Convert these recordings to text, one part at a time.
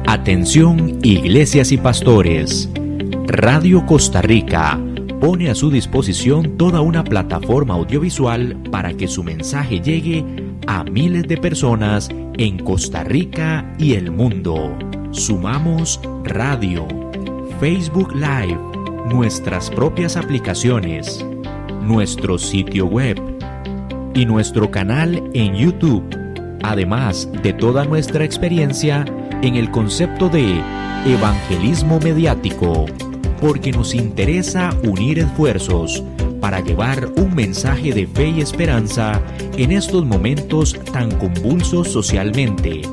Atención, iglesias y pastores. Radio Costa Rica pone a su disposición toda una plataforma audiovisual para que su mensaje llegue a miles de personas en Costa Rica y el mundo. Sumamos radio, Facebook Live, nuestras propias aplicaciones, nuestro sitio web y nuestro canal en YouTube, además de toda nuestra experiencia en el concepto de evangelismo mediático, porque nos interesa unir esfuerzos para llevar un mensaje de fe y esperanza en estos momentos tan convulsos socialmente,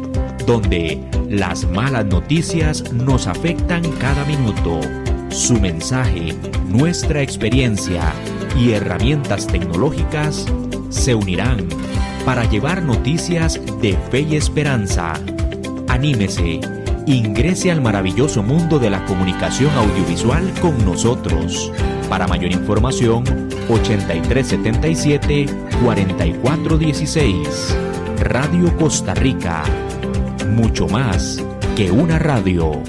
donde las malas noticias nos afectan cada minuto. Su mensaje, nuestra experiencia y herramientas tecnológicas se unirán para llevar noticias de fe y esperanza. Anímese, ingrese al maravilloso mundo de la comunicación audiovisual con nosotros. Para mayor información, 8377-4416. Radio Costa Rica. Mucho más que una radio.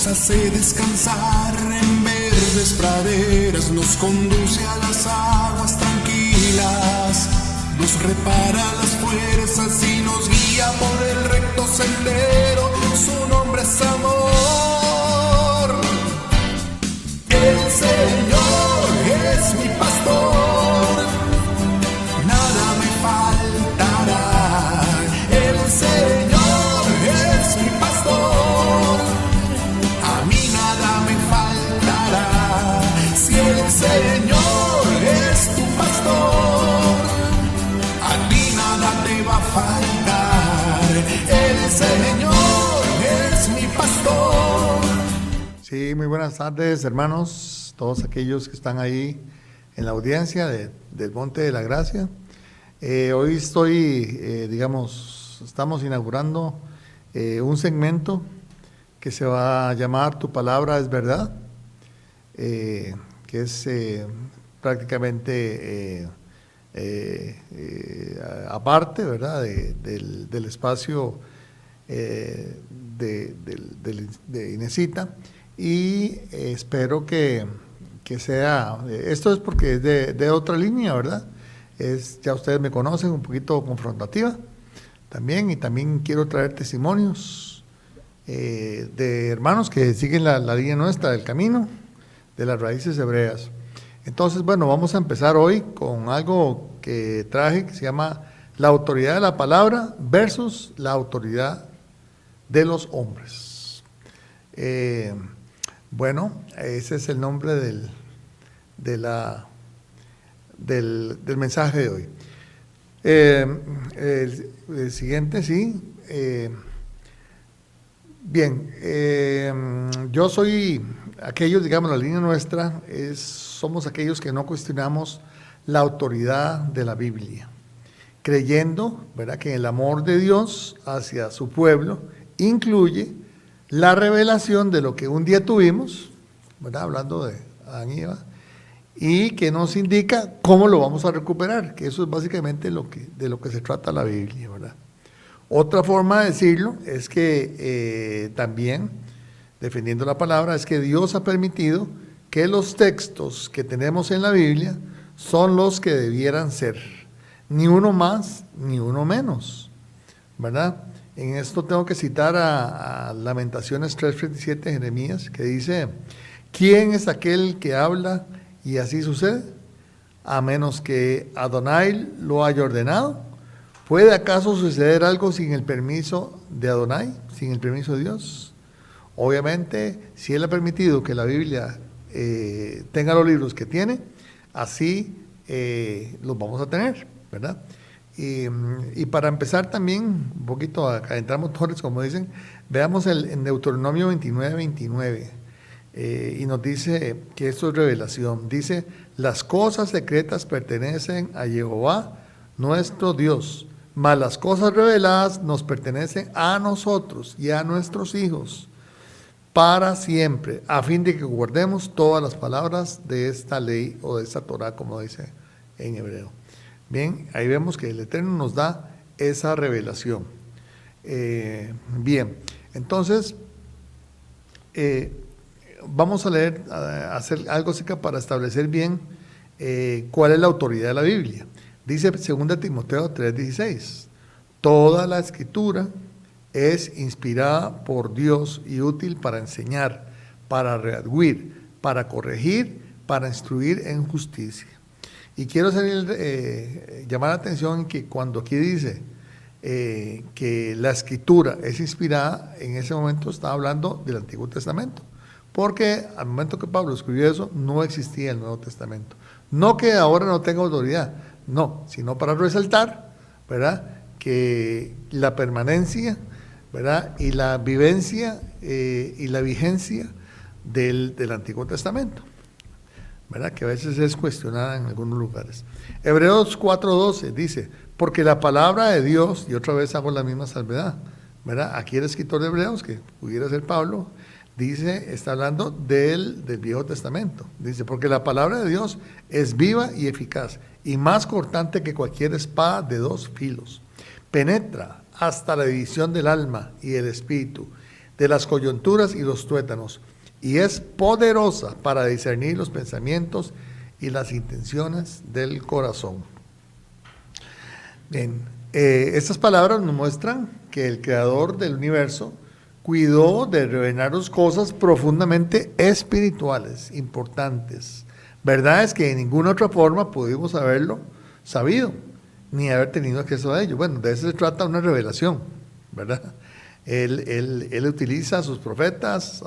Hace descansar en verdes praderas, nos conduce a las aguas tranquilas, nos repara las fuerzas y nos guía por el recto sendero, su nombre es amor. El Señor es mi pastor, nada me faltará. El Señor es mi pastor, a mí nada me faltará. Si el Señor es tu pastor, a ti nada te va a faltar. El Señor es mi pastor. Sí, muy buenas tardes, hermanos, todos aquellos que están ahí en la audiencia del Monte de la Gracia. Hoy estamos inaugurando un segmento que se va a llamar Tu Palabra es Verdad, que es prácticamente aparte, ¿verdad?, del espacio de Inesita, y espero que sea, esto es porque es de otra línea, ¿verdad? Ya ustedes me conocen, un poquito confrontativa también, y también quiero traer testimonios de hermanos que siguen la línea nuestra del camino de las raíces hebreas. Entonces, bueno, vamos a empezar hoy con algo que traje que se llama la autoridad de la palabra versus la autoridad de los hombres. Bueno, ese es el nombre del mensaje de hoy. El siguiente, sí. Bien, yo soy aquellos, digamos, la línea nuestra somos aquellos que no cuestionamos la autoridad de la Biblia, creyendo, ¿verdad?, que el amor de Dios hacia su pueblo incluye la revelación de lo que un día tuvimos, ¿verdad?, hablando de Adán y Eva, y que nos indica cómo lo vamos a recuperar, que eso es básicamente de lo que se trata la Biblia, ¿verdad? Otra forma de decirlo es que también, defendiendo la palabra, es que Dios ha permitido que los textos que tenemos en la Biblia son los que debieran ser, ni uno más ni uno menos, ¿verdad? En esto tengo que citar a Lamentaciones 3:27 de Jeremías, que dice: ¿quién es aquel que habla y así sucede? A menos que Adonai lo haya ordenado. ¿Puede acaso suceder algo sin el permiso de Adonai, sin el permiso de Dios? Obviamente, si Él ha permitido que la Biblia tenga los libros que tiene, así los vamos a tener. ¿verdad? Y para empezar también, un poquito a calentar motores, como dicen, veamos en Deuteronomio 29:29, y nos dice que esto es revelación. Dice, las cosas secretas pertenecen a Jehová, nuestro Dios, mas las cosas reveladas nos pertenecen a nosotros y a nuestros hijos para siempre, a fin de que guardemos todas las palabras de esta ley o de esta Torah, como dice en hebreo. Bien, ahí vemos que el Eterno nos da esa revelación. Bien, entonces vamos a leer, hacer algo así para establecer bien cuál es la autoridad de la Biblia. Dice 2 Timoteo 3:16, toda la escritura es inspirada por Dios y útil para enseñar, para redarguir, para corregir, para instruir en justicia. Y quiero llamar la atención en que cuando aquí dice que la escritura es inspirada, en ese momento está hablando del Antiguo Testamento, porque al momento que Pablo escribió eso no existía el Nuevo Testamento. No que ahora no tenga autoridad, no, sino para resaltar, ¿verdad?, que la permanencia, ¿verdad?, y la vivencia y la vigencia del Antiguo Testamento, ¿verdad?, que a veces es cuestionada en algunos lugares. Hebreos 4:12 dice, porque la palabra de Dios, y otra vez hago la misma salvedad, ¿verdad?, aquí el escritor de Hebreos, que pudiera ser Pablo, dice, está hablando del Viejo Testamento, dice, porque la palabra de Dios es viva y eficaz, y más cortante que cualquier espada de 2 filos, penetra hasta la división del alma y el espíritu, de las coyunturas y los tuétanos, y es poderosa para discernir los pensamientos y las intenciones del corazón. Bien, estas palabras nos muestran que el creador del universo cuidó de revelarnos cosas profundamente espirituales, importantes, verdades que de ninguna otra forma pudimos haberlo sabido, ni haber tenido acceso a ello. Bueno, de eso se trata una revelación, ¿verdad? Él utiliza a sus profetas,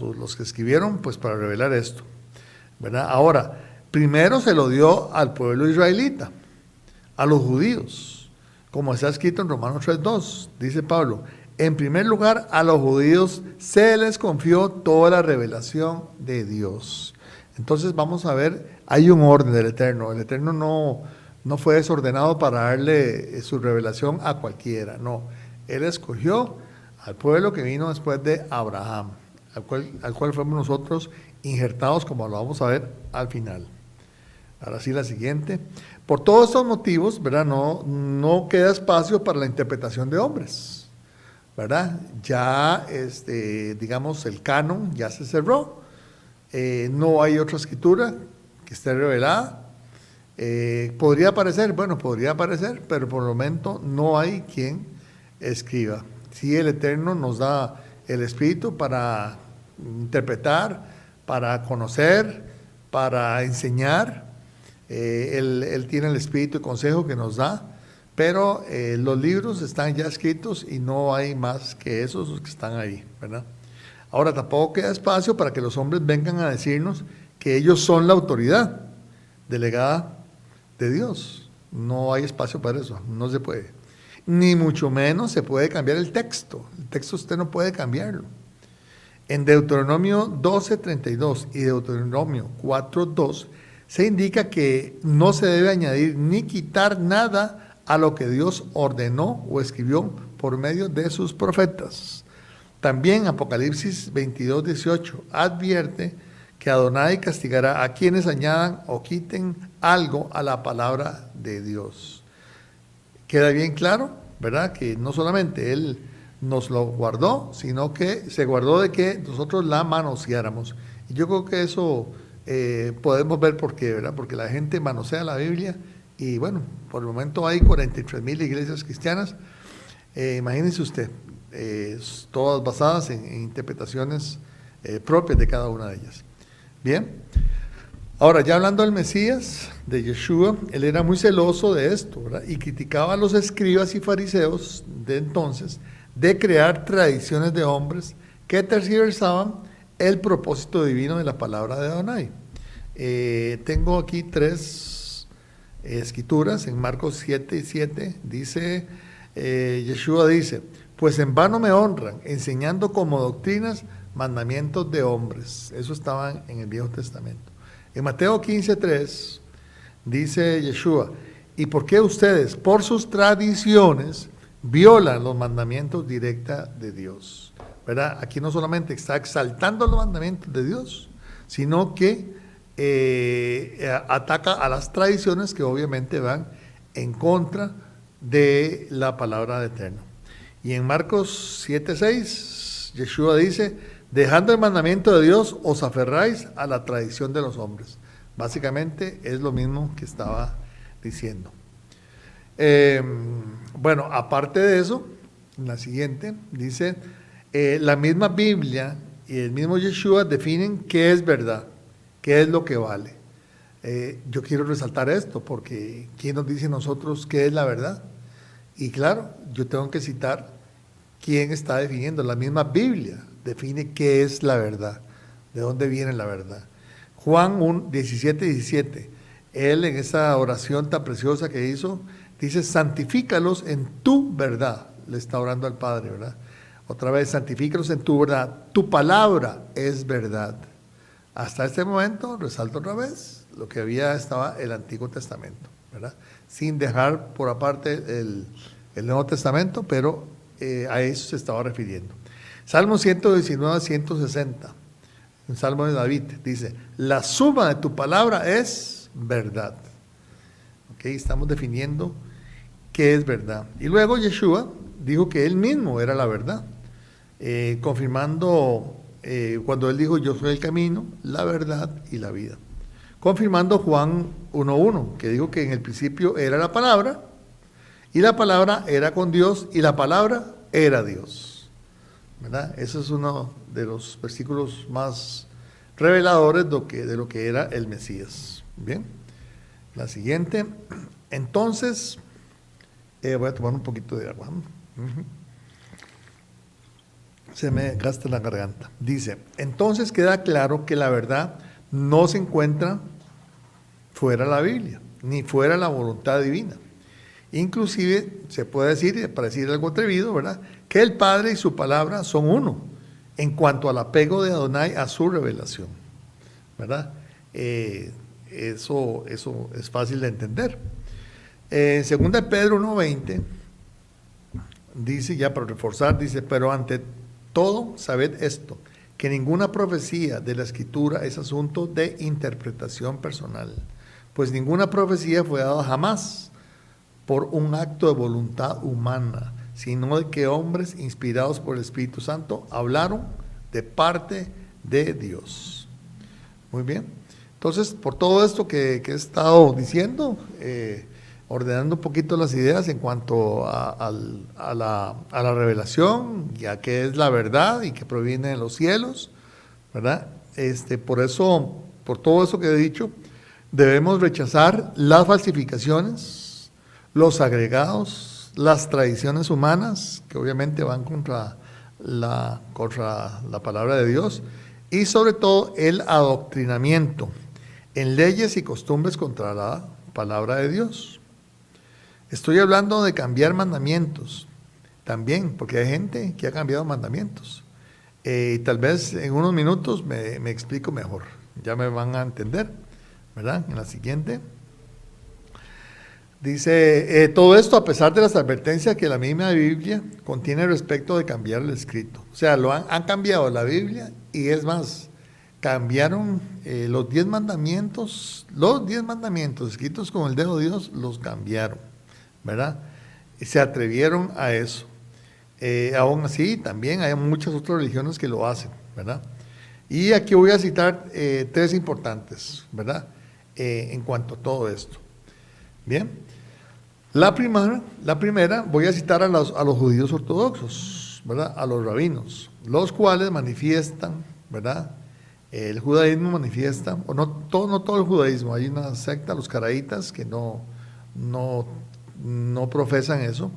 los que escribieron, pues para revelar esto, ¿verdad? Ahora, primero se lo dio al pueblo israelita, a los judíos, como está escrito en Romanos 3:2, dice Pablo, en primer lugar a los judíos se les confió toda la revelación de Dios. Entonces vamos a ver, hay un orden del Eterno, el Eterno no fue desordenado para darle su revelación a cualquiera, no, Él escogió al pueblo que vino después de Abraham, al cual fuimos nosotros injertados, como lo vamos a ver al final. Ahora sí, la siguiente. Por todos estos motivos, ¿verdad?, no queda espacio para la interpretación de hombres, ¿verdad? Ya, digamos, el canon ya se cerró, no hay otra escritura que esté revelada. Podría aparecer, pero por el momento no hay quien escriba. Sí, el Eterno nos da el Espíritu para interpretar, para conocer, para enseñar. Él tiene el Espíritu y consejo que nos da, pero los libros están ya escritos y no hay más que esos que están ahí, ¿verdad? Ahora, tampoco queda espacio para que los hombres vengan a decirnos que ellos son la autoridad delegada de Dios. No hay espacio para eso, no se puede. Ni mucho menos se puede cambiar el texto. El texto usted no puede cambiarlo. En Deuteronomio 12:32 y Deuteronomio 4:2 se indica que no se debe añadir ni quitar nada a lo que Dios ordenó o escribió por medio de sus profetas. También Apocalipsis 22:18 advierte que Adonai castigará a quienes añadan o quiten algo a la palabra de Dios. Queda bien claro, ¿verdad?, que no solamente Él nos lo guardó, sino que se guardó de que nosotros la manoseáramos. Y yo creo que eso podemos ver por qué, ¿verdad? Porque la gente manosea la Biblia y bueno, por el momento hay 43,000 iglesias cristianas. Imagínense usted, todas basadas en interpretaciones propias de cada una de ellas. Bien, ahora ya hablando del Mesías, de Yeshua, él era muy celoso de esto, ¿verdad?, y criticaba a los escribas y fariseos de entonces de crear tradiciones de hombres que tergiversaban el propósito divino de la palabra de Adonai. Tengo aquí 3 escrituras, en Marcos 7:7, dice, Yeshua dice, pues en vano me honran, enseñando como doctrinas mandamientos de hombres. Eso estaba en el Viejo Testamento. En Mateo 15:3 dice Yeshua, ¿y por qué ustedes, por sus tradiciones, violan los mandamientos directa de Dios? ¿Verdad? Aquí no solamente está exaltando los mandamientos de Dios, sino que ataca a las tradiciones que obviamente van en contra de la palabra de Eterno. Y en Marcos 7:6, Yeshua dice, dejando el mandamiento de Dios, os aferráis a la tradición de los hombres. Básicamente es lo mismo que estaba diciendo. Bueno, aparte de eso, en la siguiente, dice, la misma Biblia y el mismo Yeshua definen qué es verdad, qué es lo que vale. Yo quiero resaltar esto, porque ¿quién nos dice a nosotros qué es la verdad? Y claro, yo tengo que citar quién está definiendo. La misma Biblia define qué es la verdad, de dónde viene la verdad. Juan 17:17, él en esa oración tan preciosa que hizo, dice, santifícalos en tu verdad. Le está orando al Padre, ¿verdad? Otra vez, santifícalos en tu verdad. Tu palabra es verdad. Hasta este momento, resalto otra vez, lo que estaba el Antiguo Testamento, ¿verdad? Sin dejar por aparte el Nuevo Testamento, pero a eso se estaba refiriendo. Salmo 119-160, un salmo de David, dice, la suma de tu palabra es verdad. ¿Ok? Estamos definiendo qué es verdad. Y luego Yeshua dijo que él mismo era la verdad, confirmando cuando él dijo, yo soy el camino, la verdad y la vida. Confirmando Juan 1:1, que dijo que en el principio era la palabra, y la palabra era con Dios, y la palabra era Dios. ¿Verdad? Ese es uno de los versículos más reveladores de lo que era el Mesías. Bien, la siguiente. Entonces, voy a tomar un poquito de agua. Se me gasta la garganta. Dice, entonces queda claro que la verdad no se encuentra fuera de la Biblia, ni fuera de la voluntad divina. Inclusive se puede decir, para decir algo atrevido, ¿verdad?, que el Padre y su palabra son uno en cuanto al apego de Adonai a su revelación, ¿verdad? Eso es fácil de entender. Segunda de Pedro 1:20 dice, ya para reforzar, dice, pero ante todo sabed esto, que ninguna profecía de la Escritura es asunto de interpretación personal, pues ninguna profecía fue dada jamás por un acto de voluntad humana, sino de que hombres inspirados por el Espíritu Santo hablaron de parte de Dios. Muy bien. Entonces, por todo esto que he estado diciendo, ordenando un poquito las ideas en cuanto a la revelación, ya que es la verdad y que proviene de los cielos, ¿verdad? Por eso, por todo eso que he dicho, debemos rechazar las falsificaciones, los agregados, las tradiciones humanas, que obviamente van contra la palabra de Dios, y sobre todo el adoctrinamiento en leyes y costumbres contra la palabra de Dios. Estoy hablando de cambiar mandamientos también, porque hay gente que ha cambiado mandamientos. Tal vez en unos minutos me explico mejor, ya me van a entender, ¿verdad? En la siguiente. Dice, todo esto a pesar de las advertencias que la misma Biblia contiene respecto de cambiar el escrito. O sea, han cambiado la Biblia y es más, cambiaron los 10 mandamientos escritos con el dedo de Dios, los cambiaron, ¿verdad? Y se atrevieron a eso. Aún así, también hay muchas otras religiones que lo hacen, ¿verdad? Y aquí voy a citar 3 importantes, ¿verdad? En cuanto a todo esto. Bien, la primera voy a citar a los judíos ortodoxos, ¿verdad? A los rabinos, los cuales manifiestan, ¿verdad? El judaísmo manifiesta, o no todo el judaísmo, hay una secta, los caraítas, que no profesan eso,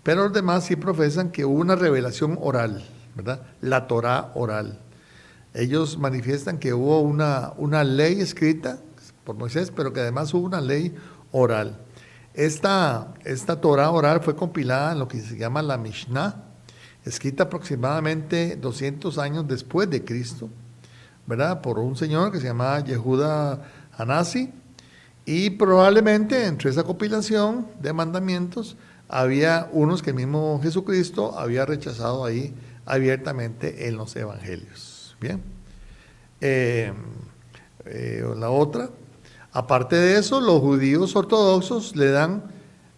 pero los demás sí profesan que hubo una revelación oral, ¿verdad? La Torá oral. Ellos manifiestan que hubo una ley escrita por Moisés, pero que además hubo una ley oral. Esta Torah oral fue compilada en lo que se llama la Mishnah, escrita aproximadamente 200 años después de Cristo, ¿verdad? Por un señor que se llamaba Yehuda Hanasi, y probablemente entre esa compilación de mandamientos había unos que el mismo Jesucristo había rechazado ahí abiertamente en los evangelios. Bien. La otra, aparte de eso, los judíos ortodoxos le dan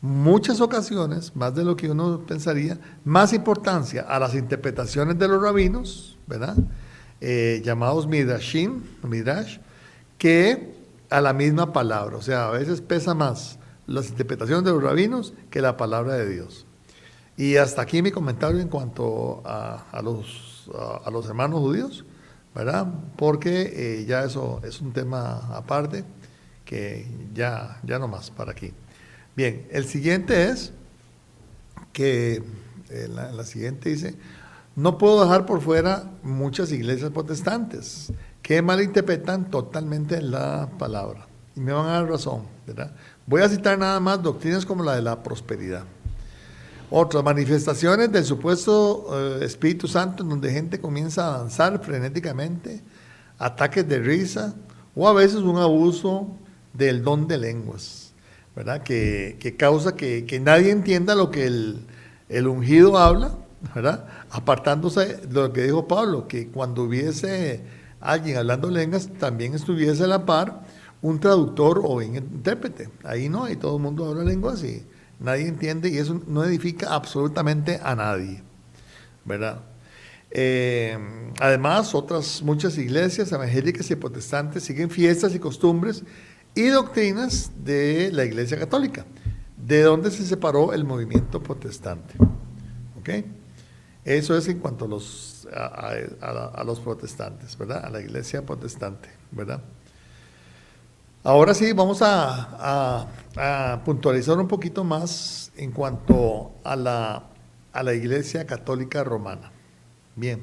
muchas ocasiones, más de lo que uno pensaría, más importancia a las interpretaciones de los rabinos, ¿verdad? Llamados midrash, que a la misma palabra. O sea, a veces pesa más las interpretaciones de los rabinos que la palabra de Dios. Y hasta aquí mi comentario en cuanto a los hermanos judíos, ¿verdad? Porque ya eso es un tema aparte que ya no más para aquí. Bien, el siguiente es que la siguiente dice: no puedo dejar por fuera muchas iglesias protestantes que malinterpretan totalmente la palabra. Y me van a dar razón, ¿verdad? Voy a citar nada más doctrinas como la de la prosperidad. Otras manifestaciones del supuesto Espíritu Santo, en donde gente comienza a danzar frenéticamente, ataques de risa, o a veces un abuso del don de lenguas, ¿verdad? Que causa que nadie entienda lo que el ungido habla, ¿verdad? Apartándose de lo que dijo Pablo, que cuando hubiese alguien hablando lenguas, también estuviese a la par un traductor o un intérprete. Ahí no, ahí todo el mundo habla lenguas y nadie entiende, y eso no edifica absolutamente a nadie, ¿verdad? Además, muchas iglesias evangélicas y protestantes siguen fiestas y costumbres y doctrinas de la Iglesia Católica, de donde se separó el movimiento protestante. ¿Ok? Eso es en cuanto a los protestantes, ¿verdad? A la Iglesia protestante, ¿verdad? Ahora sí, vamos a puntualizar un poquito más en cuanto a la Iglesia Católica Romana. Bien,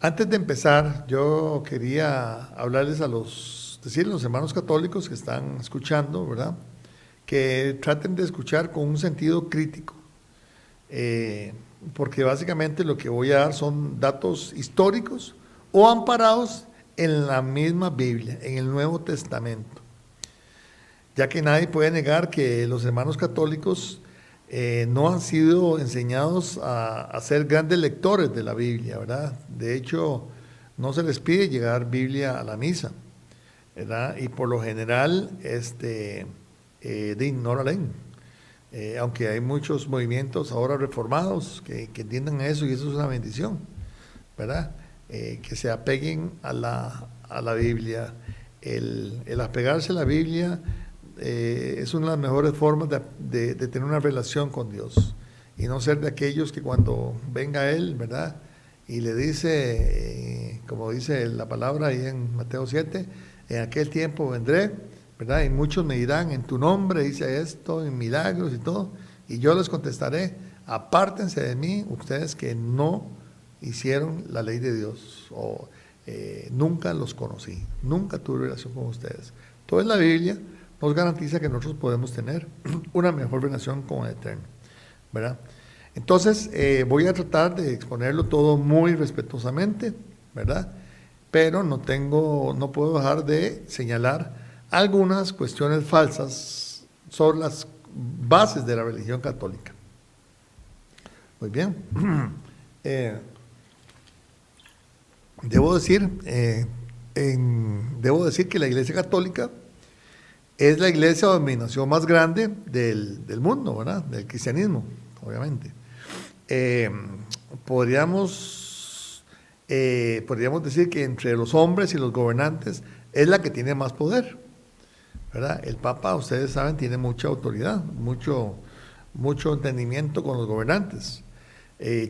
antes de empezar, yo quería hablarles decirles a los hermanos católicos que están escuchando, ¿verdad?, que traten de escuchar con un sentido crítico, porque básicamente lo que voy a dar son datos históricos o amparados en la misma Biblia, en el Nuevo Testamento, ya que nadie puede negar que los hermanos católicos no han sido enseñados a ser grandes lectores de la Biblia, ¿verdad? De hecho, no se les pide llevar Biblia a la misa, ¿verdad? Y por lo general, no la leen. Aunque hay muchos movimientos ahora reformados que entiendan eso, y eso es una bendición, ¿verdad? Que se apeguen a la Biblia. El apegarse a la Biblia es una de las mejores formas de tener una relación con Dios, y no ser de aquellos que cuando venga Él, ¿verdad?, y le dice, como dice la palabra ahí en Mateo 7, en aquel tiempo vendré, ¿verdad?, y muchos me dirán en tu nombre, dice esto, en milagros y todo, y yo les contestaré: apártense de mí, ustedes que no hicieron la ley de Dios, o nunca los conocí, nunca tuve relación con ustedes. Toda la Biblia nos garantiza que nosotros podemos tener una mejor relación con el Eterno, ¿verdad? Entonces, voy a tratar de exponerlo todo muy respetuosamente, ¿verdad? Pero no puedo dejar de señalar algunas cuestiones falsas sobre las bases de la religión católica. Muy bien. Debo decir que la Iglesia Católica es la iglesia de denominación más grande del mundo, ¿verdad?, del cristianismo, obviamente. Podríamos decir que entre los hombres y los gobernantes es la que tiene más poder, ¿verdad? El Papa, ustedes saben, tiene mucha autoridad, mucho entendimiento con los gobernantes.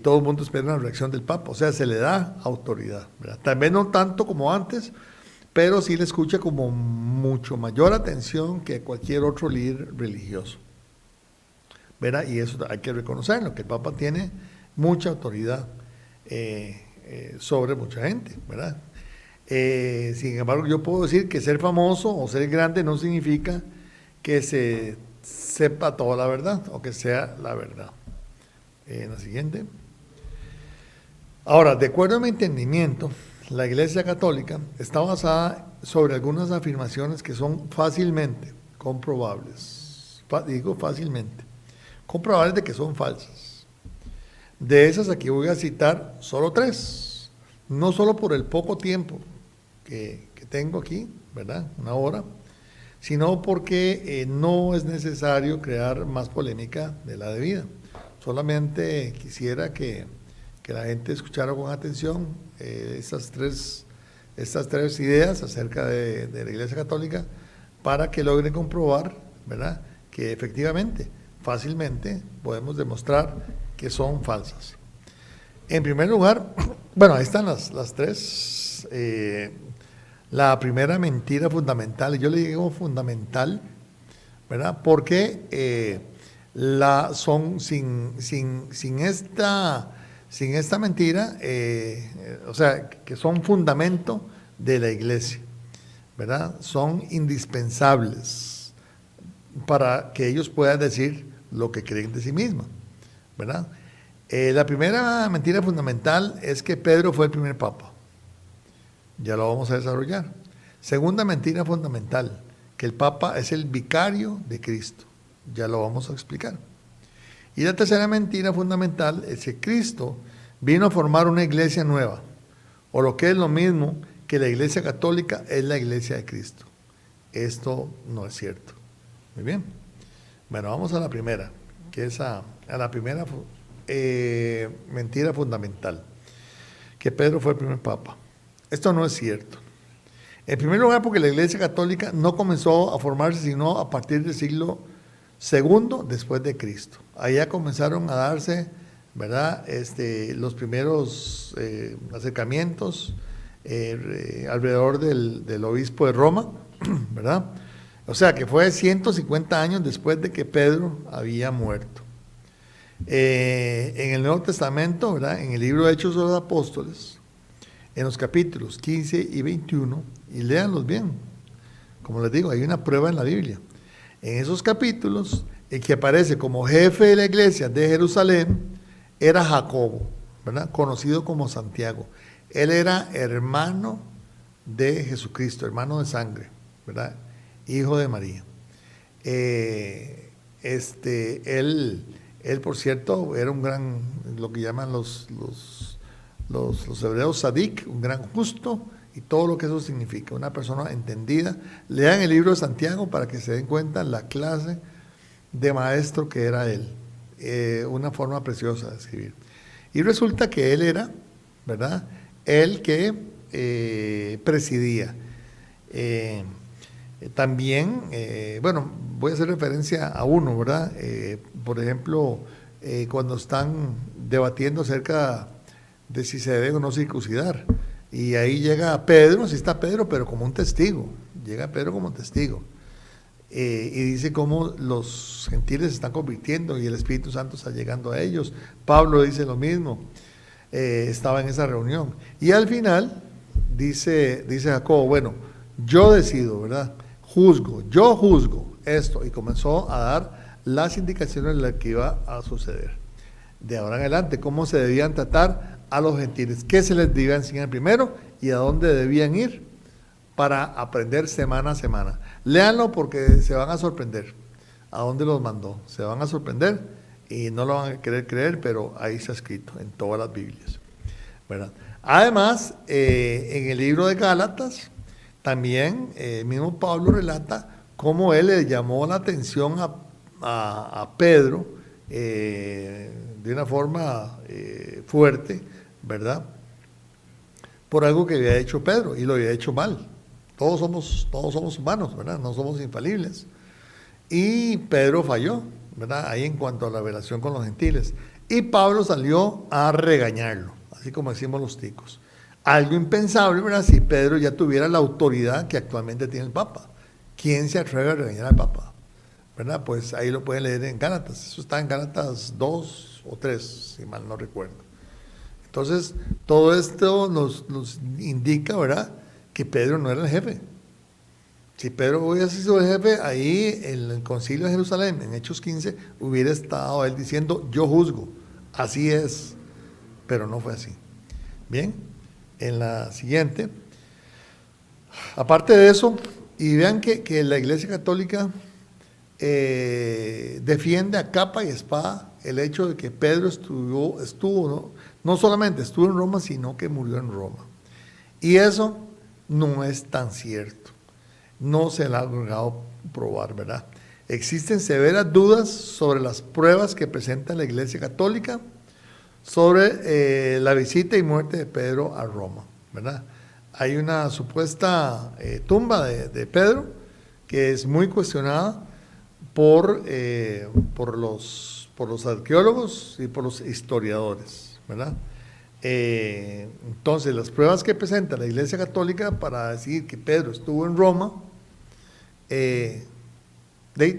Todo el mundo espera una reacción del Papa, o sea, se le da autoridad, ¿verdad? También no tanto como antes, pero sí le escucha como mucho mayor atención que cualquier otro líder religioso, ¿verdad? Y eso hay que reconocerlo, que el Papa tiene mucha autoridad sobre mucha gente, ¿verdad? Sin embargo, yo puedo decir que ser famoso o ser grande no significa que se sepa toda la verdad o que sea la verdad. En la siguiente. Ahora, de acuerdo a mi entendimiento, la Iglesia Católica está basada sobre algunas afirmaciones que son fácilmente comprobables. Digo fácilmente. Comprobables de que son falsas. De esas aquí voy a citar solo 3. No solo por el poco tiempo que tengo aquí, ¿verdad? 1 hora, sino porque no es necesario crear más polémica de la debida. Solamente quisiera que la gente escuchara con atención estas tres ideas acerca de la Iglesia Católica para que logren comprobar, ¿verdad?, que efectivamente, fácilmente podemos demostrar que son falsas. En primer lugar, bueno, ahí están las 3. La primera mentira fundamental, yo le digo fundamental, ¿verdad?, porque sin esta mentira, o sea, que son fundamento de la Iglesia, ¿verdad? Son indispensables para que ellos puedan decir lo que creen de sí mismos, ¿verdad? La primera mentira fundamental es que Pedro fue el primer papa. Ya lo vamos a desarrollar. Segunda mentira fundamental, que el papa es el vicario de Cristo. Ya lo vamos a explicar. Y la tercera mentira fundamental es que Cristo vino a formar una iglesia nueva, o lo que es lo mismo, que la Iglesia Católica es la iglesia de Cristo. Esto no es cierto. Muy bien. Bueno, vamos a la primera, que es a la primera mentira fundamental, que Pedro fue el primer papa. Esto no es cierto. En primer lugar, porque la Iglesia Católica no comenzó a formarse sino a partir del siglo II después de Cristo. Allá comenzaron a darse, ¿verdad?, los primeros acercamientos alrededor del obispo de Roma, ¿verdad? O sea, que fue 150 años después de que Pedro había muerto. En el Nuevo Testamento, ¿verdad?, en el libro de Hechos de los Apóstoles, en los capítulos 15 y 21, y léanlos bien, como les digo, hay una prueba en la Biblia. En esos capítulos, el que aparece como jefe de la iglesia de Jerusalén era Jacobo, ¿verdad?, conocido como Santiago. Él era hermano de Jesucristo, hermano de sangre, ¿verdad?, hijo de María. Él, por cierto, era un gran, lo que llaman los hebreos sadik, un gran justo, y todo lo que eso significa, una persona entendida. Lean el libro de Santiago para que se den cuenta la clase de maestro que era él, una forma preciosa de escribir. Y resulta que él era, ¿verdad?, el que presidía. También, bueno, voy a hacer referencia a uno, ¿verdad? Por ejemplo, cuando están debatiendo acerca de si se debe o no circuncidar. Y ahí llega Pedro, sí está Pedro, pero como un testigo. Llega Pedro como testigo. Y dice cómo los gentiles se están convirtiendo y el Espíritu Santo está llegando a ellos. Pablo dice lo mismo. Estaba en esa reunión. Y al final dice Jacobo, bueno, yo decido, ¿verdad? Yo juzgo esto. Y comenzó a dar las indicaciones de lo que iba a suceder. De ahora en adelante, cómo se debían tratar a los gentiles, qué se les debía enseñar primero y a dónde debían ir para aprender semana a semana. Léanlo porque se van a sorprender. ¿A dónde los mandó? Se van a sorprender y no lo van a querer creer, pero ahí está escrito en todas las Biblias, ¿verdad? Además, en el libro de Gálatas, también mismo Pablo relata cómo él le llamó la atención a Pedro de una forma fuerte, ¿verdad?, por algo que había hecho Pedro, y lo había hecho mal. Todos somos humanos, ¿verdad? No somos infalibles. Y Pedro falló, ¿verdad?, ahí en cuanto a la relación con los gentiles. Y Pablo salió a regañarlo, así como decimos los ticos. Algo impensable, ¿verdad?, si Pedro ya tuviera la autoridad que actualmente tiene el Papa. ¿Quién se atreve a regañar al Papa? ¿Verdad? Pues ahí lo pueden leer en Gálatas. Eso está en Gálatas 2 o 3, si mal no recuerdo. Entonces, todo esto nos indica, ¿verdad?, que Pedro no era el jefe, Si Pedro hubiese sido el jefe, ahí en el concilio de Jerusalén, en Hechos 15, hubiera estado él diciendo, yo juzgo, así es, pero no fue así. Bien, en la siguiente, aparte de eso, y vean que la Iglesia Católica defiende a capa y espada el hecho de que Pedro estuvo no solamente estuvo en Roma, sino que murió en Roma. Y eso no es tan cierto. No se le ha logrado probar, ¿verdad? Existen severas dudas sobre las pruebas que presenta la Iglesia Católica sobre la visita y muerte de Pedro a Roma, ¿verdad? Hay una supuesta tumba de Pedro que es muy cuestionada por los arqueólogos y por los historiadores, ¿verdad? Entonces, las pruebas que presenta la Iglesia Católica para decir que Pedro estuvo en Roma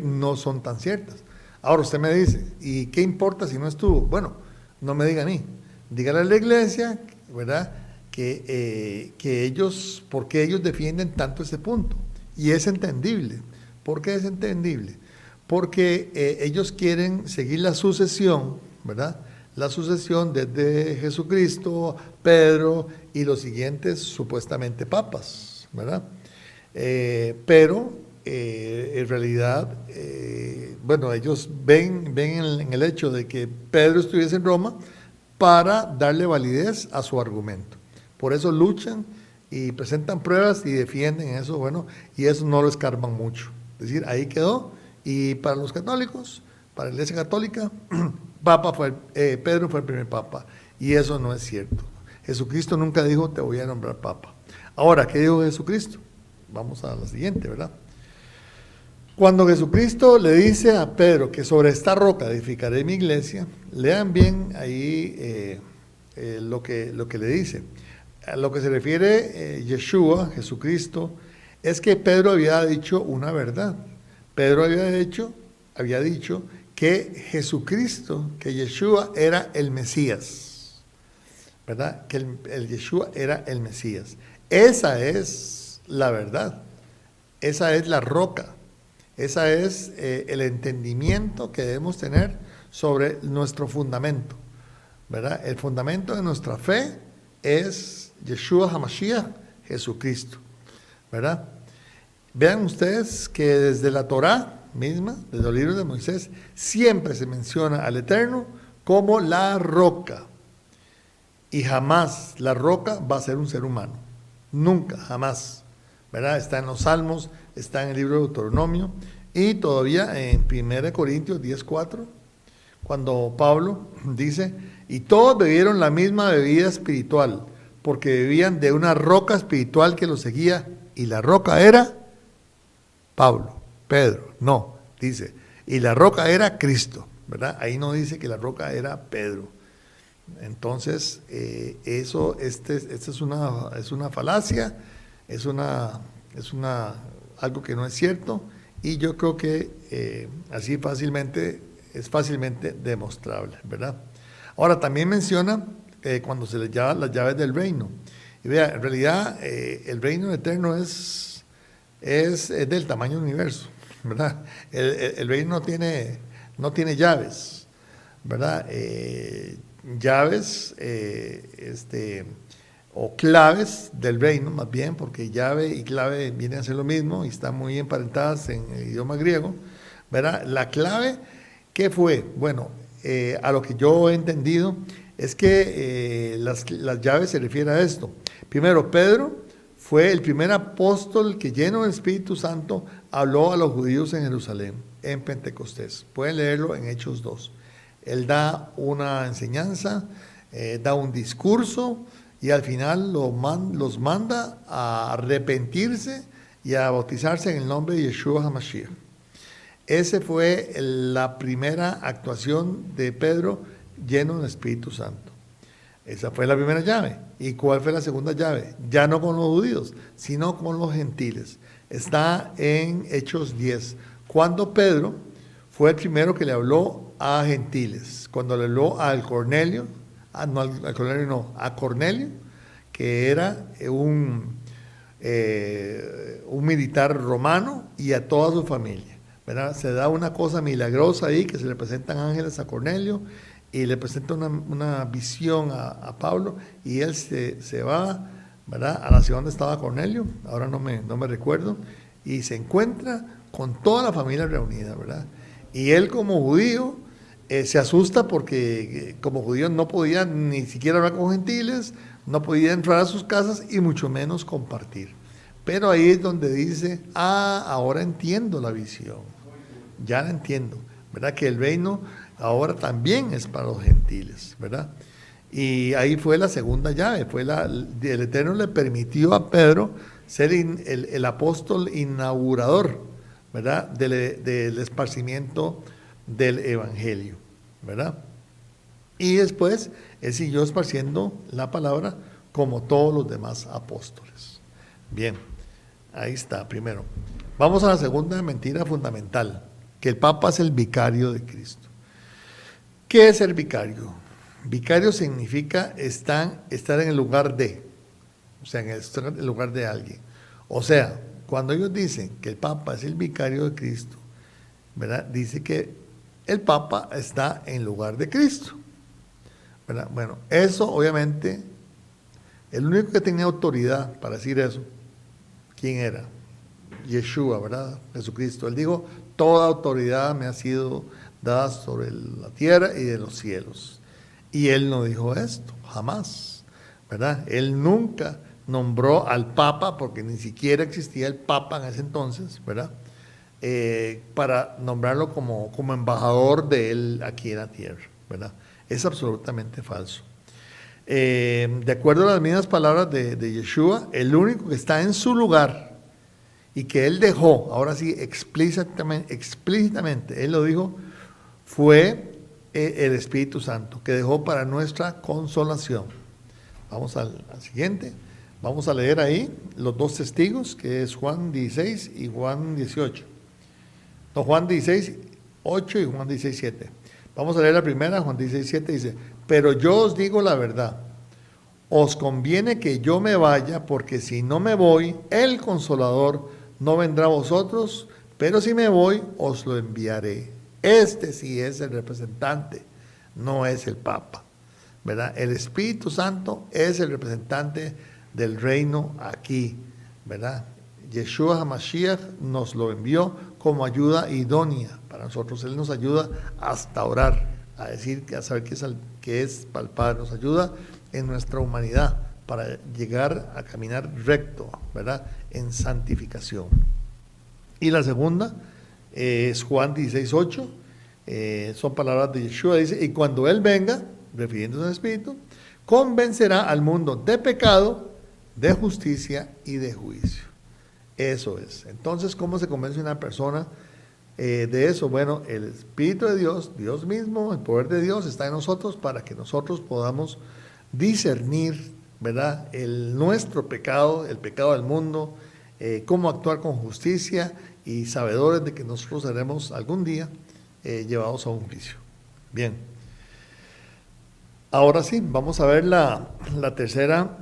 no son tan ciertas. Ahora usted me dice, ¿y qué importa si no estuvo? Bueno, no me diga a mí, dígale a la Iglesia, ¿verdad?, que ellos, porque ellos defienden tanto ese punto. Y es entendible. ¿Por qué es entendible? Porque ellos quieren seguir la sucesión, ¿verdad?, la sucesión desde Jesucristo, Pedro y los siguientes supuestamente papas, ¿verdad? Pero en realidad, bueno, ellos ven en el hecho de que Pedro estuviese en Roma para darle validez a su argumento. Por eso luchan y presentan pruebas y defienden eso, bueno, y eso no lo escarban mucho. Es decir, ahí quedó. Y para los católicos, para la Iglesia Católica, Pedro fue el primer papa, y eso no es cierto. Jesucristo nunca dijo, te voy a nombrar papa. Ahora, ¿qué dijo Jesucristo? Vamos a la siguiente, ¿verdad? Cuando Jesucristo le dice a Pedro que sobre esta roca edificaré mi iglesia, lean bien ahí lo que le dice. A lo que se refiere Yeshua, Jesucristo, es que Pedro había dicho una verdad. Pedro había dicho que Jesucristo, que Yeshua era el Mesías, ¿verdad? Que el Yeshua era el Mesías. Esa es la verdad, esa es la roca, esa es el entendimiento que debemos tener sobre nuestro fundamento, ¿verdad? El fundamento de nuestra fe es Yeshua HaMashiach, Jesucristo, ¿verdad? Vean ustedes que desde la Torá misma, desde los libros de Moisés, siempre se menciona al Eterno como la roca. Y jamás la roca va a ser un ser humano. Nunca, jamás. ¿Verdad? Está en los Salmos, está en el libro de Deuteronomio, y todavía en 1 Corintios 10:4, cuando Pablo dice, y todos bebieron la misma bebida espiritual, porque bebían de una roca espiritual que los seguía, y la roca era Pablo, Pedro, no, dice, y la roca era Cristo, ¿verdad? Ahí no dice que la roca era Pedro. Entonces, esta es una falacia, es algo que no es cierto, y yo creo que así es fácilmente demostrable, ¿verdad? Ahora, también menciona cuando se les llama las llaves del reino. Y vea, en realidad, el reino eterno es del tamaño del universo, ¿verdad? El reino no tiene llaves, ¿verdad? Llaves o claves del reino, más bien, porque llave y clave vienen a ser lo mismo y están muy emparentadas en el idioma griego, ¿verdad? La clave, ¿qué fue? Bueno, a lo que yo he entendido es que las llaves se refieren a esto. Primero, Pedro fue el primer apóstol que, lleno del Espíritu Santo, habló a los judíos en Jerusalén, en Pentecostés. Pueden leerlo en Hechos 2. Él da una enseñanza, da un discurso, y al final los manda a arrepentirse y a bautizarse en el nombre de Yeshua HaMashiach. Esa fue la primera actuación de Pedro lleno del Espíritu Santo. Esa fue la primera llave. ¿Y cuál fue la segunda llave? Ya no con los judíos, sino con los gentiles. Está en Hechos 10. Cuando Pedro fue el primero que le habló a gentiles. Cuando le habló a Cornelio, que era un un militar romano y a toda su familia, ¿verdad? Se da una cosa milagrosa ahí, que se le presentan ángeles a Cornelio y le presenta una visión a Pablo, y él se va, ¿verdad?, a la ciudad donde estaba Cornelio, ahora no me recuerdo, y se encuentra con toda la familia reunida, ¿verdad? Y él, como judío, se asusta porque como judío no podía ni siquiera hablar con gentiles, no podía entrar a sus casas y mucho menos compartir. Pero ahí es donde dice, ahora entiendo la visión, ya la entiendo, ¿verdad? Que el reino ahora también es para los gentiles, ¿verdad? Y ahí fue la segunda llave, el Eterno le permitió a Pedro ser el apóstol inaugurador, ¿verdad?, del esparcimiento del Evangelio, ¿verdad? Y después él siguió esparciendo la palabra como todos los demás apóstoles. Bien, ahí está, primero. Vamos a la segunda mentira fundamental, que el Papa es el vicario de Cristo. ¿Qué es ser vicario? Vicario significa estar en el lugar de, o sea, estar en el lugar de alguien. O sea, cuando ellos dicen que el Papa es el vicario de Cristo, ¿verdad?, dice que el Papa está en lugar de Cristo, ¿verdad? Bueno, eso obviamente, el único que tenía autoridad para decir eso, ¿quién era? Yeshua, ¿verdad? Jesucristo. Él dijo, toda autoridad me ha sido dada sobre la tierra y de los cielos. Y él no dijo esto, jamás, ¿verdad? Él nunca nombró al Papa, porque ni siquiera existía el Papa en ese entonces, ¿verdad?, para nombrarlo como embajador de él aquí en la tierra, ¿verdad? Es absolutamente falso. De acuerdo a las mismas palabras de Yeshua, el único que está en su lugar y que él dejó, ahora sí, explícitamente, él lo dijo, fue el Espíritu Santo, que dejó para nuestra consolación. Vamos al siguiente. Vamos a leer ahí los dos testigos, que es Juan 16 y Juan 18. No, Juan 16, 8 y Juan 16, 7. Vamos a leer la primera. Juan 16, 7 dice, pero yo os digo la verdad, os conviene que yo me vaya, porque si no me voy, el Consolador no vendrá a vosotros, pero si me voy, os lo enviaré. Este sí es el representante, no es el Papa, ¿verdad? El Espíritu Santo es el representante del reino aquí, ¿verdad? Yeshua HaMashiach nos lo envió como ayuda idónea para nosotros. Él nos ayuda hasta orar, a decir, a saber qué es para el Padre. Nos ayuda en nuestra humanidad para llegar a caminar recto, ¿verdad?, en santificación. Y la segunda es Juan 16, 8. Son palabras de Yeshua, dice, y cuando Él venga, refiriéndose al Espíritu, convencerá al mundo de pecado, de justicia y de juicio. Eso es. Entonces, ¿cómo se convence una persona de eso? Bueno, el Espíritu de Dios, Dios mismo, el poder de Dios está en nosotros para que nosotros podamos discernir, ¿verdad?, nuestro pecado, el pecado del mundo, cómo actuar con justicia, y sabedores de que nosotros seremos algún día llevados a un juicio. Bien. Ahora sí, vamos a ver la tercera,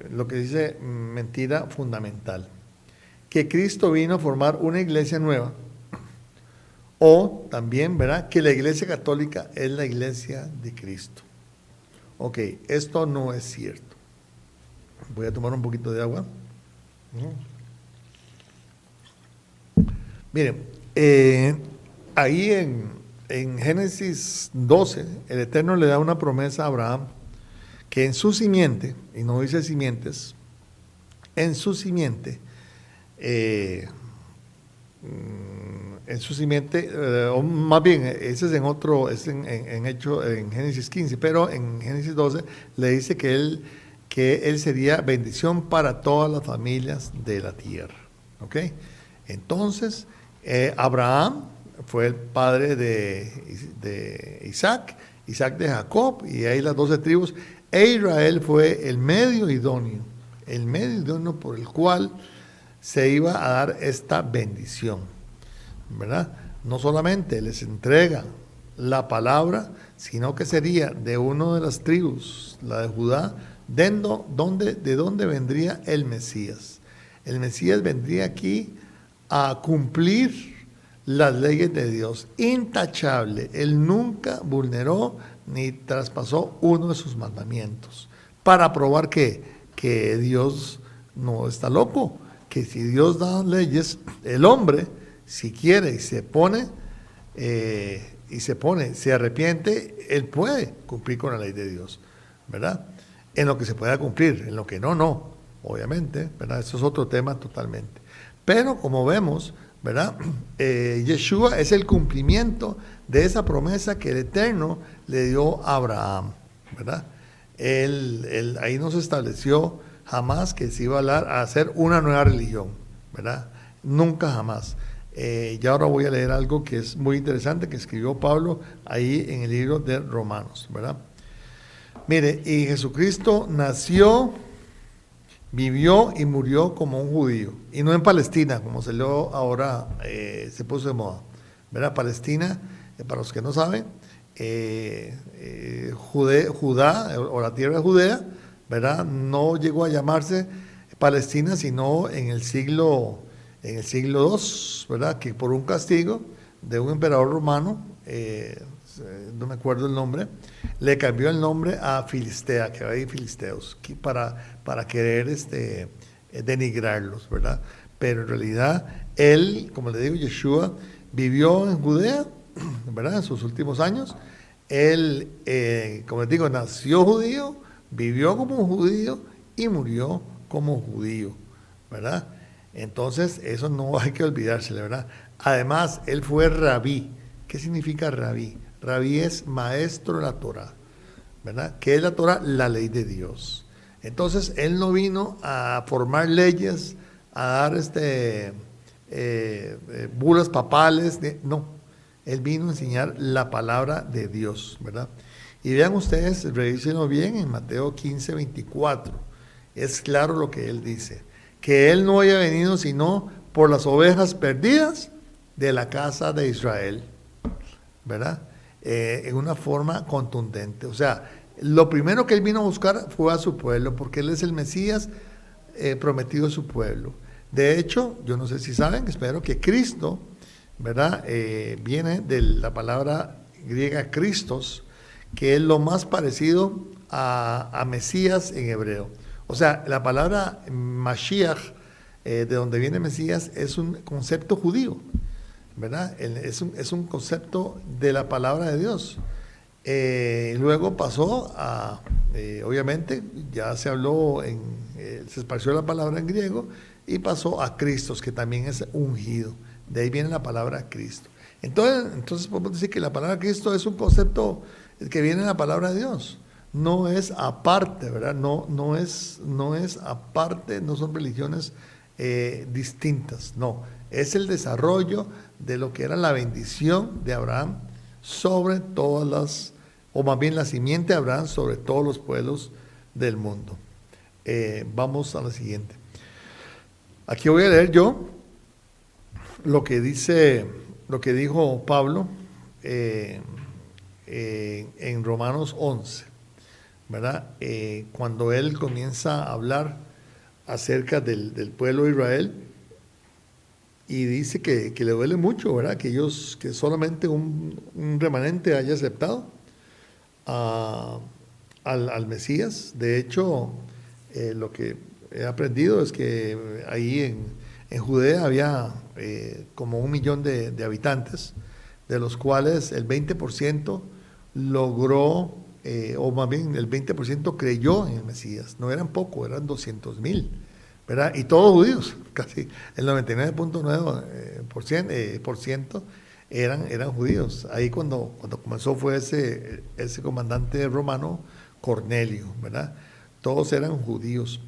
lo que dice mentira fundamental, que Cristo vino a formar una iglesia nueva, o también, ¿verdad?, que la iglesia católica es la iglesia de Cristo. Ok, esto no es cierto. Voy a tomar un poquito de agua. Miren, ahí en Génesis 12, el Eterno le da una promesa a Abraham, que en su simiente, y no dice simientes, en su simiente, o más bien, ese es en otro, es en Génesis 15, pero en Génesis 12 le dice que él sería bendición para todas las familias de la tierra. ¿Ok? Entonces, Abraham fue el padre de Isaac, Isaac de Jacob, y ahí las 12 tribus, e Israel fue el medio idóneo por el cual se iba a dar esta bendición, ¿verdad? No solamente les entrega la palabra, sino que sería de una de las tribus, la de Judá, de donde vendría el Mesías. El Mesías vendría aquí a cumplir las leyes de Dios, intachable. Él nunca vulneró ni traspasó uno de sus mandamientos, para probar que Dios no está loco, que si Dios da leyes, el hombre, si quiere y se arrepiente, él puede cumplir con la ley de Dios, ¿verdad? En lo que se pueda cumplir, en lo que no, obviamente, ¿verdad? Eso es otro tema totalmente. Pero como vemos, ¿verdad? Yeshua es el cumplimiento de esa promesa que el Eterno le dio a Abraham, ¿verdad? Él ahí no se estableció jamás que se iba a hacer una nueva religión, ¿verdad? Nunca jamás. Y ahora voy a leer algo que es muy interesante que escribió Pablo ahí en el libro de Romanos, ¿verdad? Mire, y Jesucristo nació, vivió y murió como un judío, y no en Palestina, como se leo ahora, se puso de moda, ¿verdad? Palestina, para los que no saben, Judá, o la tierra de Judea, ¿verdad? No llegó a llamarse Palestina, sino en el siglo II, ¿verdad? Que por un castigo de un emperador romano, no me acuerdo el nombre, le cambió el nombre a Filistea, que hay filisteos, para querer denigrarlos, ¿verdad? Pero en realidad él, como le digo, Yeshua, vivió en Judea, ¿verdad? En sus últimos años. Él, como les digo, nació judío, vivió como un judío y murió como judío, ¿verdad? Entonces, eso no hay que olvidarse, ¿verdad? Además, él fue rabí. ¿Qué significa rabí? Rabí es maestro de la Torah, ¿verdad? ¿Qué es la Torah? La ley de Dios. Entonces, él no vino a formar leyes, a dar bulas papales, no. Él vino a enseñar la palabra de Dios, ¿verdad? Y vean ustedes, revísenlo bien en Mateo 15:24. Es claro lo que él dice, que él no había venido sino por las ovejas perdidas de la casa de Israel, ¿verdad? En una forma contundente. O sea, lo primero que él vino a buscar fue a su pueblo, porque él es el Mesías prometido a su pueblo. De hecho, yo no sé si saben, espero que Cristo, ¿verdad? Viene de la palabra griega Christos, que es lo más parecido a Mesías en hebreo. O sea, la palabra Mashiach, de donde viene Mesías, es un concepto judío, ¿verdad? Es un concepto de la palabra de Dios. Luego pasó a, obviamente, ya se habló, se esparció la palabra en griego, y pasó a Christos, que también es ungido. De ahí viene la palabra Cristo. Entonces podemos decir que la palabra Cristo es un concepto que viene de la palabra de Dios. No es aparte, ¿verdad? No es aparte, no son religiones distintas, no. Es el desarrollo de lo que era la bendición de Abraham sobre todas las, o más bien la simiente de Abraham sobre todos los pueblos del mundo. Vamos a la siguiente. Aquí voy a leer yo lo que dijo Pablo en Romanos 11, ¿verdad? Cuando él comienza a hablar acerca del pueblo de Israel, y dice que le duele mucho, ¿verdad? Que solamente un remanente haya aceptado al Mesías. De hecho, lo que he aprendido es que ahí en Judea había como 1 millón de habitantes, de los cuales el 20% logró, o más bien el 20% creyó en el Mesías. No eran pocos, eran 200,000, ¿verdad? Y todos judíos, casi el 99.9% eran judíos. Ahí cuando comenzó fue ese comandante romano, Cornelio, ¿verdad? Todos eran judíos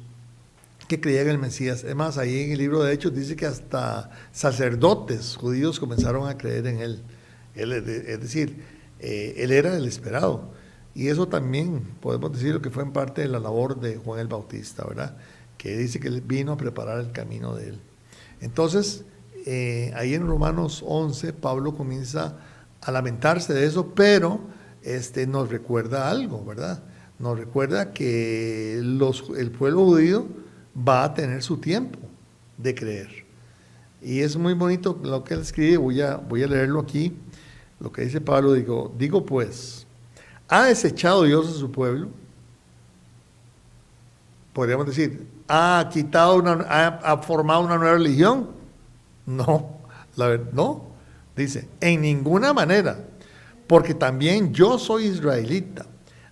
que creían en el Mesías. Es más, ahí en el libro de Hechos dice que hasta sacerdotes judíos comenzaron a creer en él. Es decir, él era el esperado. Y eso también podemos decir que fue en parte de la labor de Juan el Bautista, ¿verdad? Que dice que él vino a preparar el camino de él. Entonces, ahí en Romanos 11, Pablo comienza a lamentarse de eso, pero nos recuerda algo, ¿verdad? Nos recuerda que el pueblo judío va a tener su tiempo de creer. Y es muy bonito lo que él escribe, voy a leerlo aquí, lo que dice Pablo, digo pues, ¿ha desechado Dios a su pueblo? Podríamos decir, ¿ha formado una nueva religión? No, la verdad, no. Dice, en ninguna manera, porque también yo soy israelita,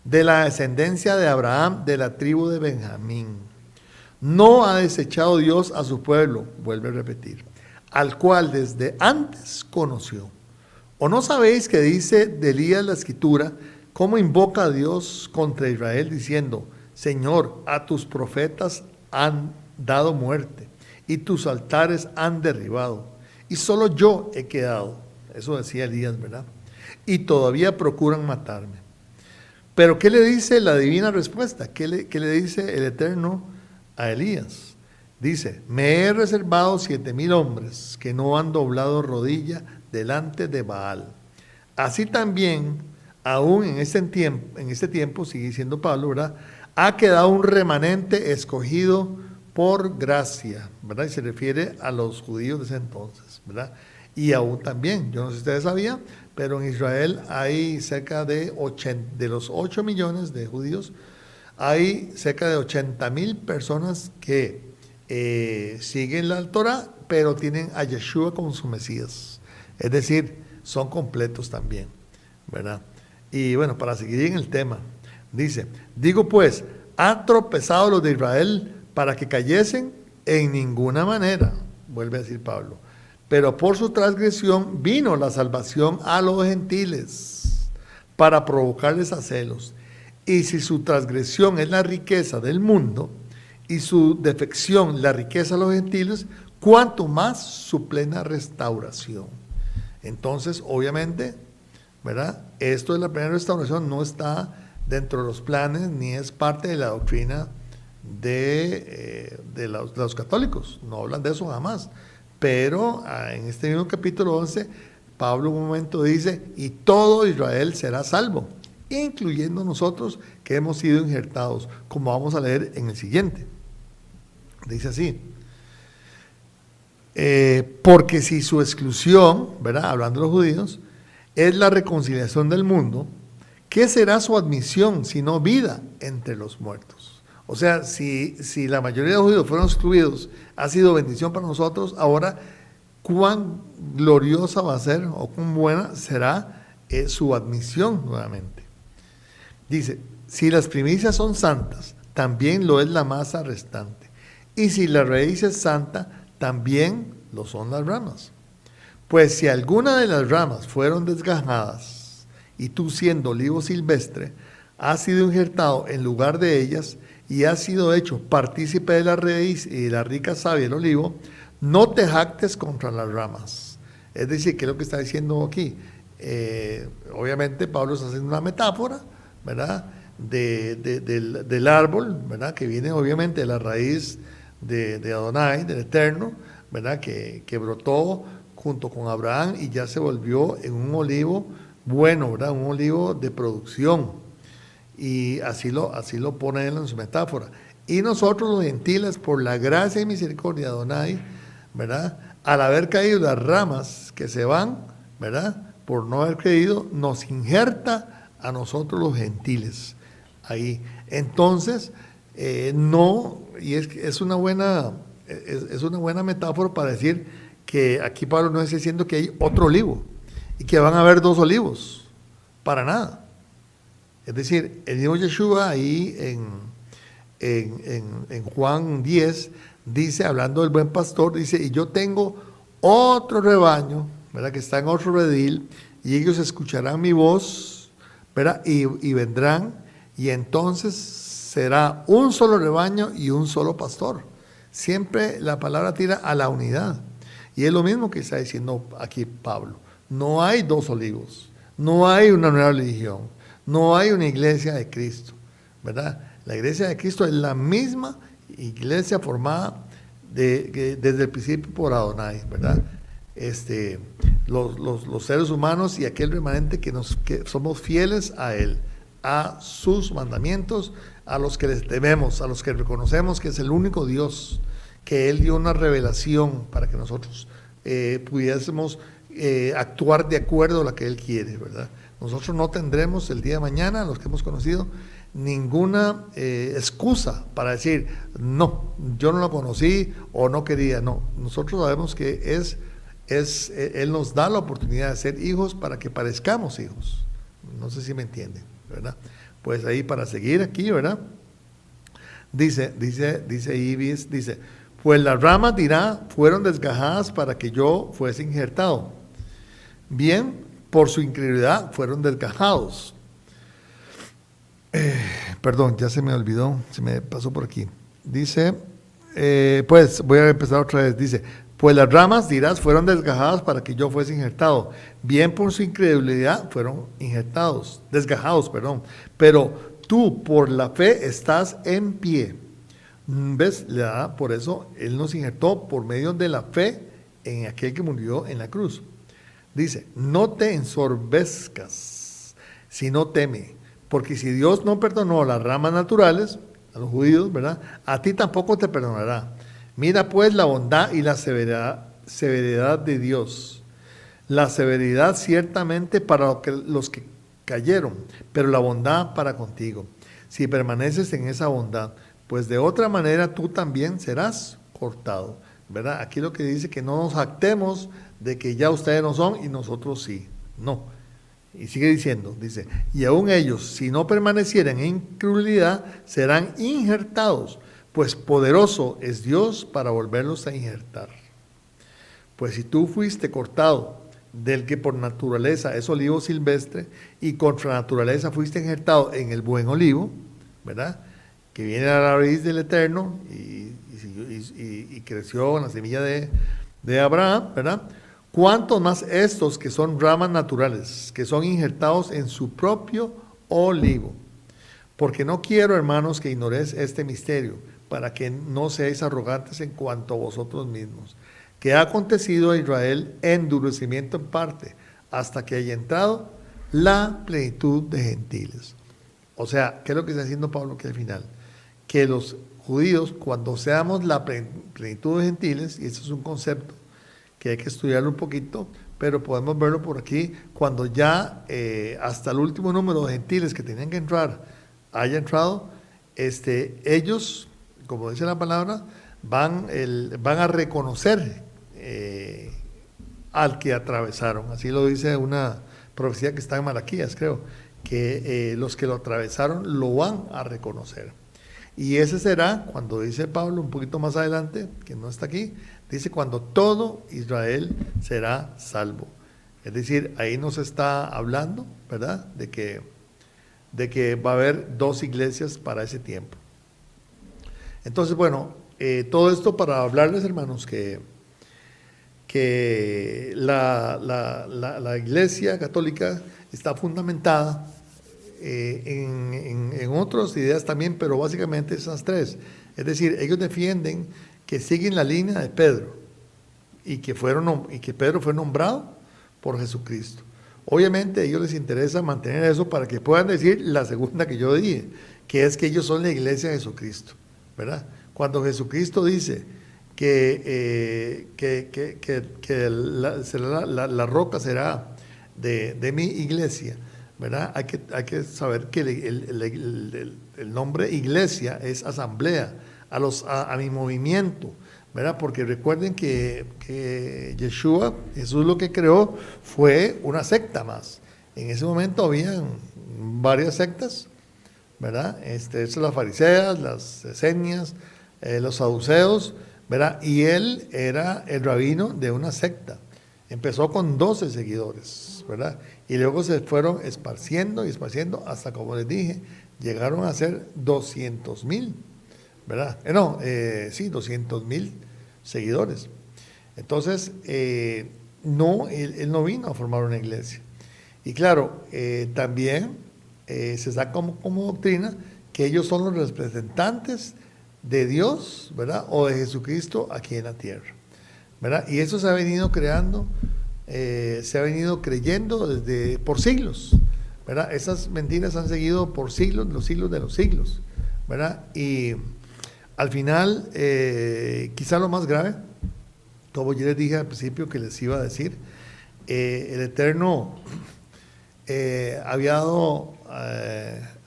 de la descendencia de Abraham, de la tribu de Benjamín. No ha desechado Dios a su pueblo, vuelve a repetir, al cual desde antes conoció. ¿O no sabéis que dice de Elías la Escritura, cómo invoca a Dios contra Israel diciendo, Señor, a tus profetas han dado muerte y tus altares han derribado y solo yo he quedado? Eso decía Elías, ¿verdad? Y todavía procuran matarme. Pero ¿qué le dice la divina respuesta? ¿Qué le dice el Eterno a Elías? Dice, me he reservado 7,000 hombres que no han doblado rodilla delante de Baal. Así también, aún en este tiempo, sigue diciendo Pablo, ¿verdad? Ha quedado un remanente escogido por gracia, ¿verdad? Y se refiere a los judíos de ese entonces, ¿verdad? Y aún también, yo no sé si ustedes sabían, pero en Israel hay cerca de los 8 millones de judíos, hay cerca de 80,000 personas que siguen la Torah, pero tienen a Yeshua como su Mesías. Es decir, son completos también, ¿verdad? Y bueno, para seguir en el tema, dice, digo pues, ¿han tropezado los de Israel para que cayesen? En ninguna manera, vuelve a decir Pablo. Pero por su transgresión vino la salvación a los gentiles para provocarles a celos. Y si su transgresión es la riqueza del mundo y su defección la riqueza de los gentiles, cuanto más su plena restauración. Entonces, obviamente, ¿verdad? Esto de la plena restauración no está dentro de los planes ni es parte de la doctrina de los católicos. No hablan de eso jamás. Pero en este mismo capítulo 11, Pablo en un momento dice, y todo Israel será salvo, incluyendo nosotros que hemos sido injertados, como vamos a leer en el siguiente. Dice así, porque si su exclusión, ¿verdad? Hablando de los judíos, es la reconciliación del mundo, ¿qué será su admisión sino vida entre los muertos? O sea, si la mayoría de los judíos fueron excluidos, ha sido bendición para nosotros, ahora, ¿cuán gloriosa va a ser o cuán buena será su admisión nuevamente? Dice, si las primicias son santas, también lo es la masa restante. Y si la raíz es santa, también lo son las ramas. Pues si alguna de las ramas fueron desgajadas, y tú siendo olivo silvestre, has sido injertado en lugar de ellas, y has sido hecho partícipe de la raíz y de la rica savia del olivo, no te jactes contra las ramas. Es decir, ¿qué es lo que está diciendo aquí? Obviamente Pablo está haciendo una metáfora, ¿verdad? Del árbol, ¿verdad? Que viene obviamente de la raíz de Adonai, del Eterno, ¿verdad? Que brotó junto con Abraham y ya se volvió en un olivo bueno, ¿verdad? Un olivo de producción. Y así lo pone él en su metáfora. Y nosotros los gentiles, por la gracia y misericordia de Adonai, ¿verdad? Al haber caído las ramas que se van, ¿verdad? Por no haber creído, nos injerta a nosotros los gentiles. Ahí. Entonces, y es una buena metáfora para decir que aquí Pablo no está diciendo que hay otro olivo y que van a haber 2 olivos. Para nada. Es decir, el mismo Yeshua ahí en Juan 10 dice, hablando del buen pastor, dice, y yo tengo otro rebaño, ¿verdad? Que está en otro redil, y ellos escucharán mi voz, ¿verdad? Y vendrán, y entonces será un solo rebaño y un solo pastor. Siempre la palabra tira a la unidad. Y es lo mismo que está diciendo aquí Pablo. No hay 2 olivos, no hay una nueva religión. No hay una iglesia de Cristo, ¿verdad? La iglesia de Cristo es la misma iglesia formada desde el principio por Adonai, ¿verdad? los seres humanos y aquel remanente que somos fieles a Él, a sus mandamientos, a los que les tememos, a los que reconocemos que es el único Dios, que Él dio una revelación para que nosotros pudiésemos actuar de acuerdo a lo que Él quiere, ¿verdad? Nosotros no tendremos el día de mañana, los que hemos conocido, ninguna excusa para decir, no, yo no lo conocí o no quería. No, nosotros sabemos que Él nos da la oportunidad de ser hijos para que parezcamos hijos. No sé si me entienden, ¿verdad? Pues ahí para seguir aquí, ¿verdad? Dice Ibis, dice, pues las ramas dirá, fueron desgajadas para que yo fuese injertado. Bien, por su incredulidad fueron desgajados. Perdón, ya se me olvidó, se me pasó por aquí. Dice, pues voy a empezar otra vez. Dice, pues las ramas, dirás, fueron desgajadas para que yo fuese injertado. Bien por su incredulidad fueron desgajados, perdón. Pero tú por la fe estás en pie. ¿Ves? Por eso Él nos injertó por medio de la fe en aquel que murió en la cruz. Dice, no te ensorbezcas, sino teme. Porque si Dios no perdonó las ramas naturales, a los judíos, ¿verdad? A ti tampoco te perdonará. Mira pues la bondad y la severidad de Dios. La severidad ciertamente para los que cayeron, pero la bondad para contigo. Si permaneces en esa bondad, pues de otra manera tú también serás cortado, ¿verdad? Aquí lo que dice que no nos jactemos de que ya ustedes no son y nosotros sí. No. Y sigue diciendo, dice, y aún ellos, si no permanecieran en incredulidad, serán injertados, pues poderoso es Dios para volverlos a injertar. Pues si tú fuiste cortado del que por naturaleza es olivo silvestre, y contra naturaleza fuiste injertado en el buen olivo, ¿verdad? Que viene a la raíz del Eterno y creció en la semilla de Abraham, ¿verdad? ¿Cuántos más estos que son ramas naturales, que son injertados en su propio olivo? Porque no quiero, hermanos, que ignoréis este misterio, para que no seáis arrogantes en cuanto a vosotros mismos, que ha acontecido a Israel endurecimiento en parte, hasta que haya entrado la plenitud de gentiles. O sea, ¿qué es lo que está haciendo Pablo aquí al final? Que los judíos, cuando seamos la plenitud de gentiles, y eso es un concepto que hay que estudiarlo un poquito, pero podemos verlo por aquí, cuando ya hasta el último número de gentiles que tenían que entrar haya entrado, ellos, como dice la palabra, van a reconocer al que atravesaron. Así lo dice una profecía que está en Malaquías, creo, que los que lo atravesaron lo van a reconocer. Y ese será, cuando dice Pablo un poquito más adelante, que no está aquí, dice cuando todo Israel será salvo. Es decir, ahí nos está hablando, ¿verdad? De que va a haber dos iglesias para ese tiempo. Entonces, bueno, todo esto para hablarles, hermanos, que la iglesia católica está fundamentada en otras ideas también, pero básicamente esas tres. Es decir, ellos defienden que siguen la línea de Pedro y que Pedro fue nombrado por Jesucristo. Obviamente a ellos les interesa mantener eso para que puedan decir la segunda que yo dije, que es que ellos son la iglesia de Jesucristo, ¿verdad? Cuando Jesucristo dice que la roca será de mi iglesia, ¿verdad? Hay que saber que el nombre iglesia es asamblea, a mi movimiento, ¿verdad? Porque recuerden que Yeshua, Jesús lo que creó fue una secta más. En ese momento habían varias sectas, ¿verdad? Las fariseas, las esenias, los saduceos, ¿verdad? Y él era el rabino de una secta. Empezó con 12 seguidores, ¿verdad? Y luego se fueron esparciendo hasta, como les dije, llegaron a ser 200,000, ¿verdad? 200,000 seguidores. Entonces, él no vino a formar una iglesia. Y claro, también se saca como doctrina que ellos son los representantes de Dios, ¿verdad? O de Jesucristo aquí en la tierra. ¿verdad? Y eso se ha venido creando, se ha venido creyendo por siglos, ¿verdad? Esas mentiras han seguido por siglos, los siglos de los siglos, ¿verdad? Y al final, quizá lo más grave, como yo les dije al principio que les iba a decir, el Eterno había dado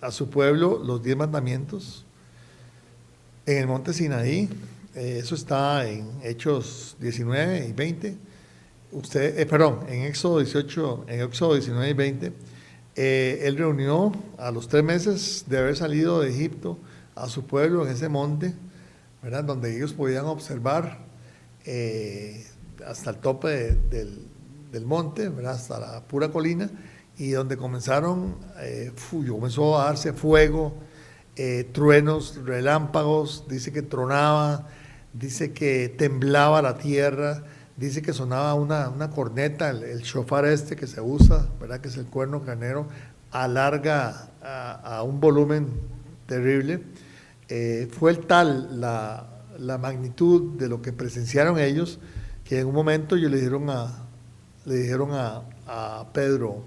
a su pueblo los 10 mandamientos en el monte Sinaí. Eso está en Hechos 19 y 20. En Éxodo 18, en Éxodo 19 y 20. Él reunió a los 3 meses de haber salido de Egipto a su pueblo en ese monte, ¿verdad? Donde ellos podían observar hasta el tope del monte, ¿verdad? Hasta la pura colina, y donde comenzó a darse fuego, truenos, relámpagos, dice que tronaba, dice que temblaba la tierra, dice que sonaba una corneta, el shofar que se usa, ¿verdad? Que es el cuerno granero, alarga a un volumen terrible. Fue tal la magnitud de lo que presenciaron ellos, que en un momento ellos le dijeron a Pedro,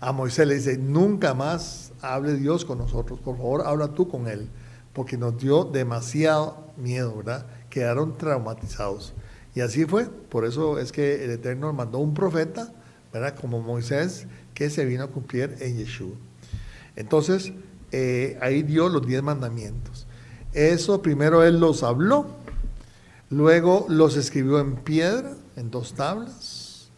a Moisés le dice, nunca más hable Dios con nosotros, por favor habla tú con él, porque nos dio demasiado miedo, ¿verdad? Quedaron traumatizados. Y así fue, por eso es que el Eterno mandó un profeta, ¿verdad? Como Moisés, que se vino a cumplir en Yeshua. Entonces, ahí dio los 10 mandamientos. Eso primero él los habló, luego los escribió en piedra, en 2 tablas.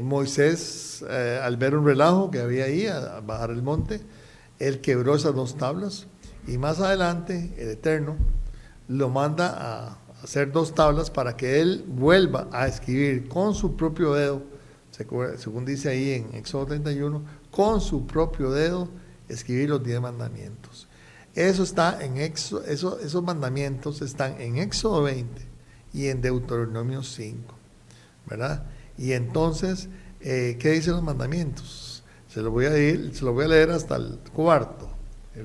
Moisés, al ver un relajo que había ahí, a bajar el monte, él quebró esas 2 tablas, y más adelante el Eterno lo manda a hacer 2 tablas para que él vuelva a escribir con su propio dedo, según dice ahí en Éxodo 31, con su propio dedo escribir los 10 mandamientos. Eso está en esos mandamientos están en Éxodo 20 y en Deuteronomio 5, ¿verdad? Y entonces, ¿qué dicen los mandamientos? Se lo voy a leer hasta el 4,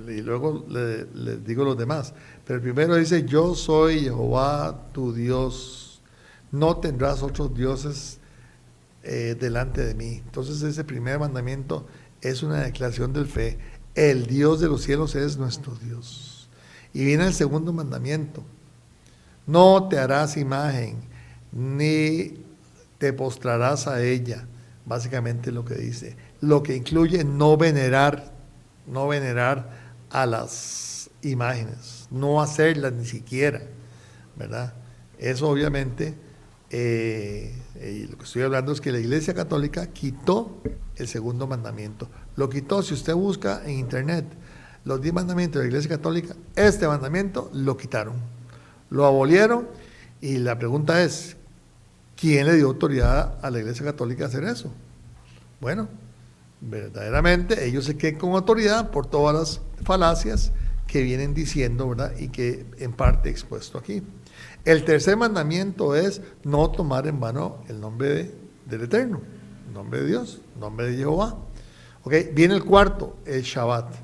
y luego les digo los demás. Pero el primero dice, yo soy Jehová tu Dios, no tendrás otros dioses delante de mí. Entonces ese primer mandamiento es una declaración de fe. El Dios de los cielos es nuestro Dios. Y viene el segundo mandamiento, no te harás imagen, ni te postrarás a ella. Básicamente lo que dice, lo que incluye no venerar a las imágenes, no hacerlas ni siquiera, ¿verdad? Eso obviamente, lo que estoy hablando es que la Iglesia Católica quitó el segundo mandamiento. Lo quitó. Si usted busca en internet los 10 mandamientos de la Iglesia Católica, este mandamiento lo quitaron, lo abolieron, y la pregunta es, ¿quién le dio autoridad a la Iglesia Católica a hacer eso? Bueno, verdaderamente ellos se quedan con autoridad por todas las falacias que vienen diciendo, ¿verdad? Y que en parte he expuesto aquí. El tercer mandamiento es no tomar en vano el nombre del Eterno, el nombre de Dios, el nombre de Jehová. Okay. Viene el cuarto, el Shabbat.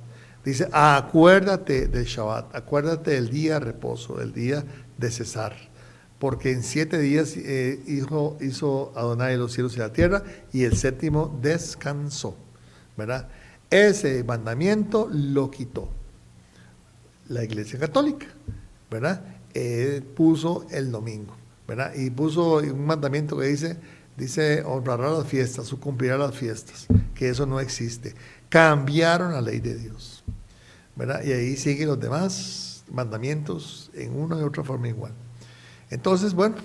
Dice, acuérdate del Shabbat, acuérdate del día de reposo, del día de cesar, porque en 7 días hizo Adonai los cielos y la tierra, y el séptimo descansó, ¿verdad? Ese mandamiento lo quitó la Iglesia Católica, ¿verdad? Puso el domingo, ¿verdad? Y puso un mandamiento que dice honrará las fiestas, o cumplirá las fiestas, que eso no existe. Cambiaron la ley de Dios, ¿verdad? Y ahí siguen los demás mandamientos en una y otra forma igual. Entonces, bueno,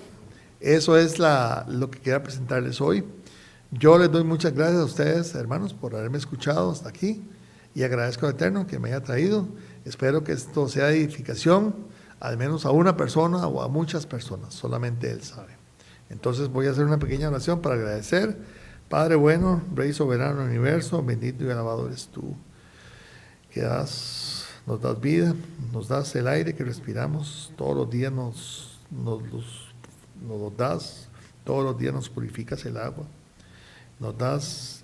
eso es lo que quería presentarles hoy. Yo les doy muchas gracias a ustedes, hermanos, por haberme escuchado hasta aquí, y agradezco al Eterno que me haya traído. Espero que esto sea edificación, al menos a una persona o a muchas personas, solamente Él sabe. Entonces voy a hacer una pequeña oración para agradecer. Padre bueno, Rey soberano del universo, bendito y alabado eres tú, que nos das vida, nos das el aire que respiramos, todos los días nos das, todos los días nos purificas el agua, nos das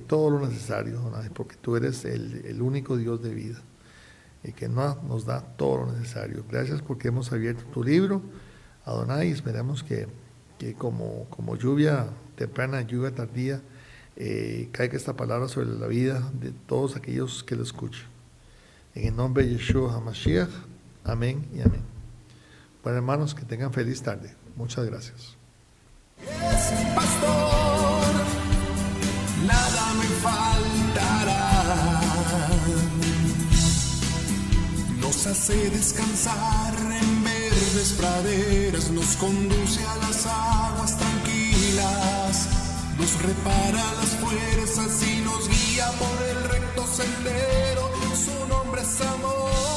todo lo necesario, porque tú eres el único Dios de vida. y que nos da todo lo necesario. Gracias porque hemos abierto tu libro, Adonai, y esperamos que como lluvia temprana, lluvia tardía, caiga esta palabra sobre la vida de todos aquellos que lo escuchen. En el nombre de Yeshua HaMashiach, amén y amén. Bueno, hermanos, que tengan feliz tarde. Muchas gracias. Es pastor, nada me faltará. Nos hace descansar en verdes praderas, nos conduce a las aguas tranquilas, nos repara las fuerzas y nos guía por el recto sendero. Su nombre es amor.